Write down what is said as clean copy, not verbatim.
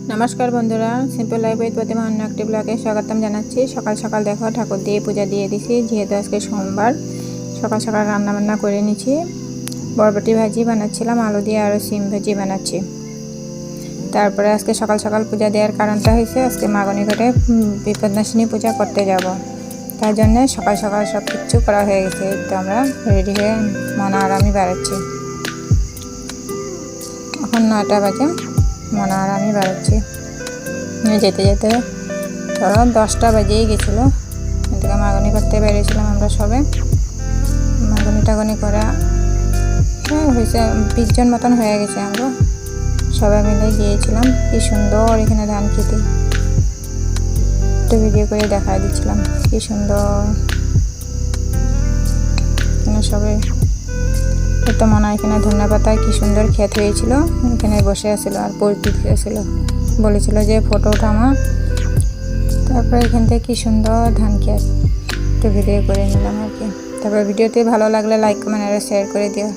नमस्कार बंधुरा simple life with प्रतिमा अन्य एकटी ब्लगे स्वागतम जानाच्छि। सकाल सकाल देखो ठाकुर दिए पूजा दिए दिছি जेहेतु आज के सोमवार सकाल सकाल रान्ना बान्ना करे निछि। बरबटी भाजी बानाচ্ছিলাম आलू दिए और सिम भाजी बानाচ্ছি। तारपरे आज के सकाल सकाल पूजा देওয়ার कारणटा হইছে आज के मागनी घाटे विपदनाशिनी पूजा करते যাব। তার জন্য সকাল সকাল সব কিছু করা হয়ে গেছে। তো আমরা রেডি হয়ে মনা আর আমি বেরাচ্ছি। এখন 9টা বাজে। মনা আর আমি বেরোচ্ছি। যেতে যেতে ধরো 10টা বাজেই গেছিলো। এদিকে মাগনি করতে বেরিয়েছিলাম আমরা সবে। মাগনি টাগনি করা হয়েছে 20 জন মতন হয়ে গেছে। আমরা সবাই মিলে গিয়েছিলাম। কি সুন্দর এখানে ধান খেতে, তো ভিডিও করে দেখাই দিচ্ছিলাম কি সুন্দর এখানে সবাই। তো মনে হয় এখানে ধনিয়া পাতায় কি সুন্দর ক্ষেত হয়েছিল, এখানে বসে আছিল আর পোস্ট দিতেছিল, বলেছিল যে ফটো উঠামা। তারপরে এখান থেকে কি সুন্দর ধান ক্ষেত, তো ভিডিও করে নিলাম আর কি। তারপরে ভিডিওতে ভালো লাগলে লাইক কমেন্ট আর শেয়ার করে দিও।